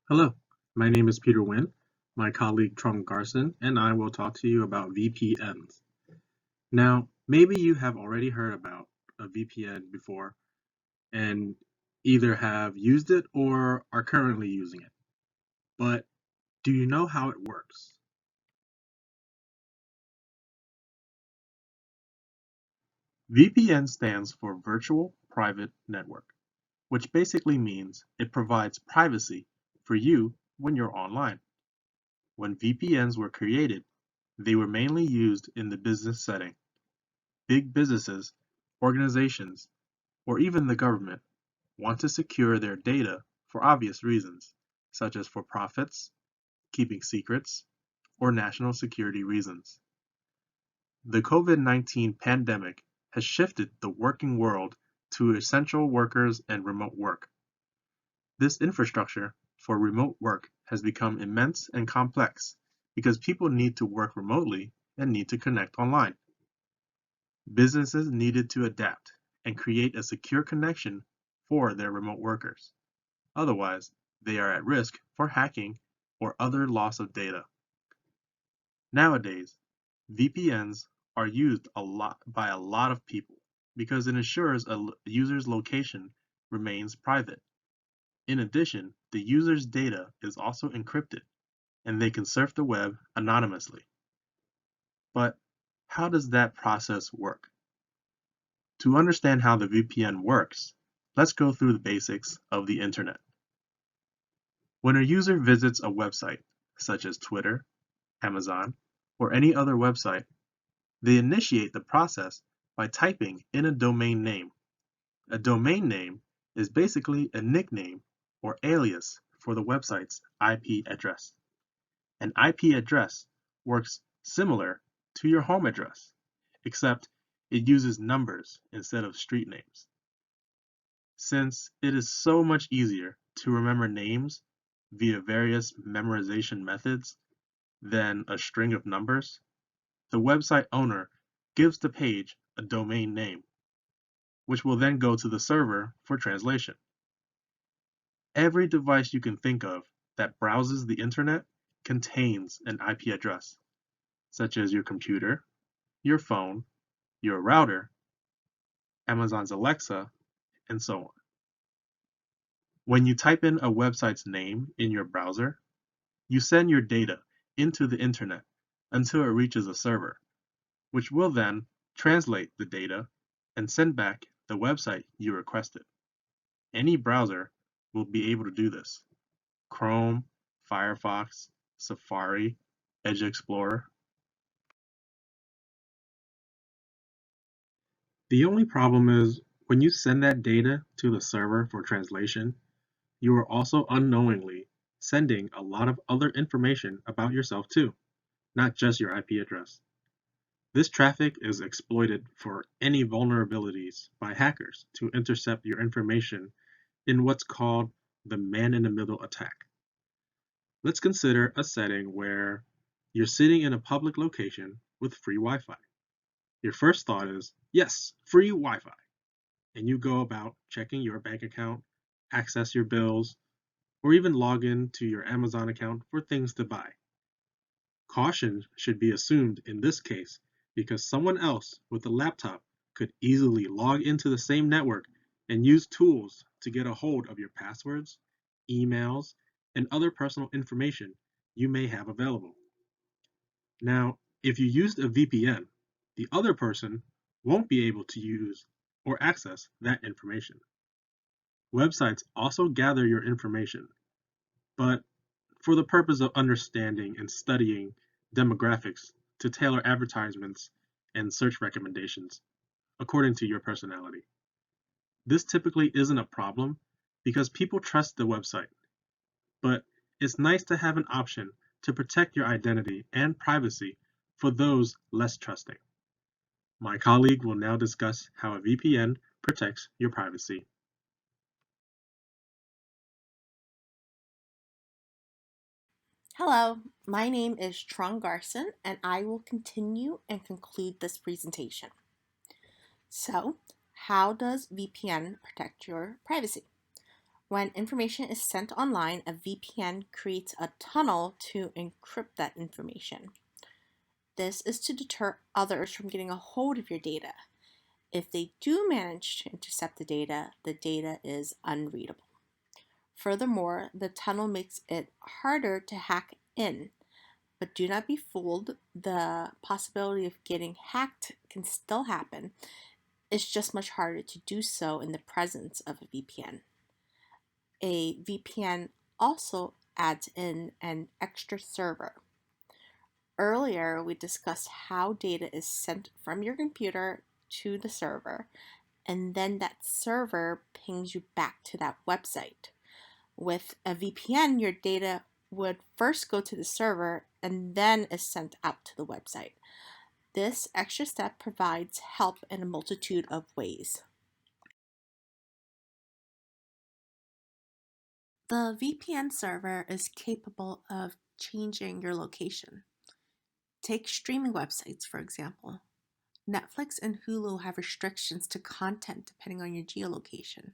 Hello, my name is Peter Nguyen. My colleague Trung Garson and I will talk to you about VPNs. Now, maybe you have already heard about a VPN before and either have used it or are currently using it. But do you know how it works? VPN stands for Virtual Private Network, which basically means it provides privacy for you when you're online. When VPNs were created, they were mainly used in the business setting. Big businesses, organizations, or even the government want to secure their data for obvious reasons, such as for profits, keeping secrets, or national security reasons. The COVID-19 pandemic has shifted the working world to essential workers and remote work. This infrastructure for remote work has become immense and complex because people need to work remotely and need to connect online. Businesses needed to adapt and create a secure connection for their remote workers. Otherwise, they are at risk for hacking or other loss of data. Nowadays, VPNs are used a lot by a lot of people because it ensures a user's location remains private. In addition, the user's data is also encrypted and they can surf the web anonymously. But how does that process work? To understand how the VPN works, let's go through the basics of the internet. When a user visits a website, such as Twitter, Amazon, or any other website, they initiate the process by typing in a domain name. A domain name is basically a nickname or alias for the website's IP address. An IP address works similar to your home address, except it uses numbers instead of street names. Since it is so much easier to remember names via various memorization methods than a string of numbers, the website owner gives the page a domain name, which will then go to the server for translation. Every device you can think of that browses the internet contains an IP address, such as your computer, your phone, your router, Amazon's Alexa, and so on. When you type in a website's name in your browser, you send your data into the internet until it reaches a server, which will then translate the data and send back the website you requested. Any browser will be able to do this: Chrome, Firefox, Safari, Edge Explorer. The only problem is when you send that data to the server for translation, you are also unknowingly sending a lot of other information about yourself too, not just your IP address. This traffic is exploited for any vulnerabilities by hackers to intercept your information in what's called the man-in-the-middle attack. Let's consider a setting where you're sitting in a public location with free Wi-Fi. Your first thought is, yes, free Wi-Fi. And you go about checking your bank account, access your bills, or even log in to your Amazon account for things to buy. Caution should be assumed in this case because someone else with a laptop could easily log into the same network and use tools to get a hold of your passwords, emails, and other personal information you may have available. Now, if you used a VPN, the other person won't be able to use or access that information. Websites also gather your information, but for the purpose of understanding and studying demographics to tailor advertisements and search recommendations according to your personality. This typically isn't a problem because people trust the website, but it's nice to have an option to protect your identity and privacy for those less trusting. My colleague will now discuss how a VPN protects your privacy. Hello, my name is Trung Garson, and I will continue and conclude this presentation. So, how does VPN protect your privacy? When information is sent online, a VPN creates a tunnel to encrypt that information. This is to deter others from getting a hold of your data. If they do manage to intercept the data is unreadable. Furthermore, the tunnel makes it harder to hack in. But do not be fooled, the possibility of getting hacked can still happen. It's just much harder to do so in the presence of a VPN. A VPN also adds in an extra server. Earlier, we discussed how data is sent from your computer to the server, and then that server pings you back to that website. With a VPN, your data would first go to the server and then is sent out to the website. This extra step provides help in a multitude of ways. The VPN server is capable of changing your location. Take streaming websites, for example. Netflix and Hulu have restrictions to content depending on your geolocation.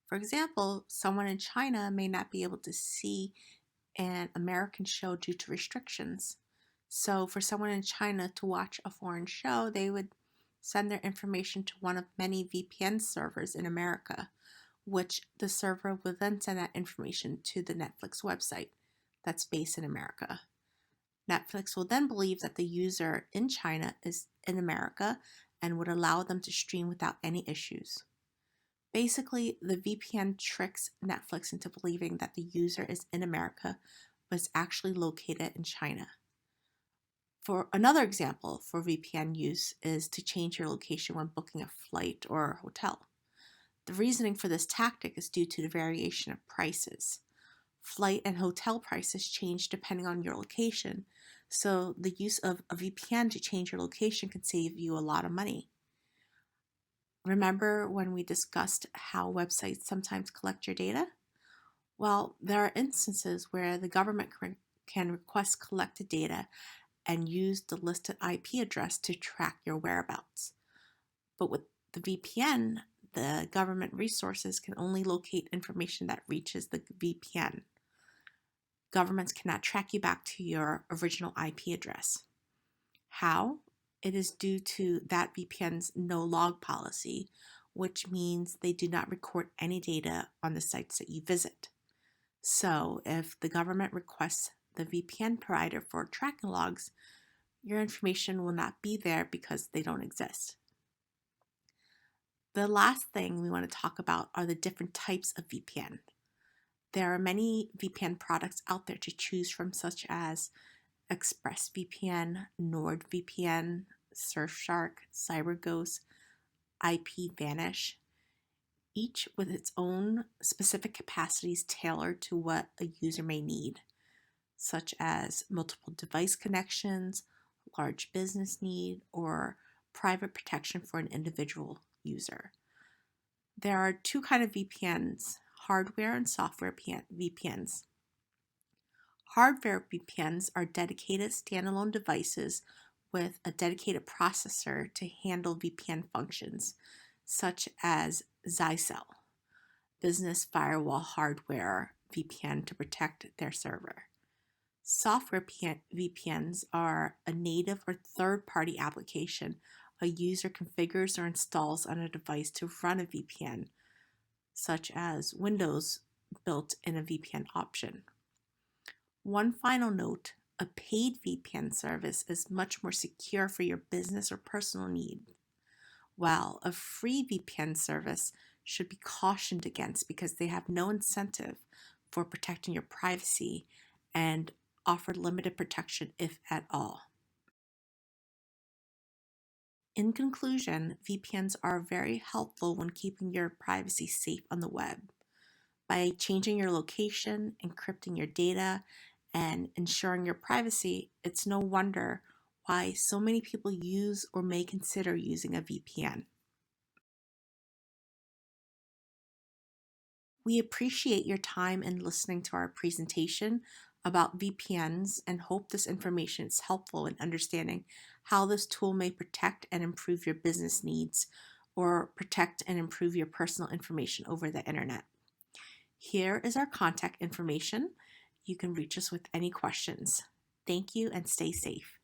For example, someone in China may not be able to see an American show due to restrictions. So, for someone in China to watch a foreign show, they would send their information to one of many VPN servers in America, which the server would then send that information to the Netflix website that's based in America. Netflix will then believe that the user in China is in America and would allow them to stream without any issues. Basically, the VPN tricks Netflix into believing that the user is in America but is actually located in China. For another example for VPN use is to change your location when booking a flight or a hotel. The reasoning for this tactic is due to the variation of prices. Flight and hotel prices change depending on your location, so the use of a VPN to change your location can save you a lot of money. Remember when we discussed how websites sometimes collect your data? Well, there are instances where the government can request collected data and use the listed IP address to track your whereabouts. But with the VPN, the government resources can only locate information that reaches the VPN. Governments cannot track you back to your original IP address. How? It is due to that VPN's no log policy, which means they do not record any data on the sites that you visit. So, if the government requests the VPN provider for tracking logs, your information will not be there because they don't exist. The last thing we want to talk about are the different types of VPN. There are many VPN products out there to choose from, such as ExpressVPN, NordVPN, Surfshark, CyberGhost, IPVanish, each with its own specific capacities tailored to what a user may need, such as multiple device connections, large business need, or private protection for an individual user. There are two kinds of VPNs, hardware and software VPNs. Hardware VPNs are dedicated standalone devices with a dedicated processor to handle VPN functions, such as Zycel, business firewall hardware VPN to protect their server. Software VPNs are a native or third-party application a user configures or installs on a device to run a VPN, such as Windows built in a VPN option. One final note, a paid VPN service is much more secure for your business or personal need, while a free VPN service should be cautioned against because they have no incentive for protecting your privacy and offer limited protection, if at all. In conclusion, VPNs are very helpful when keeping your privacy safe on the web. By changing your location, encrypting your data, and ensuring your privacy, it's no wonder why so many people use or may consider using a VPN. We appreciate your time in listening to our presentation about VPNs and hope this information is helpful in understanding how this tool may protect and improve your business needs or protect and improve your personal information over the internet. Here is our contact information. You can reach us with any questions. Thank you and stay safe.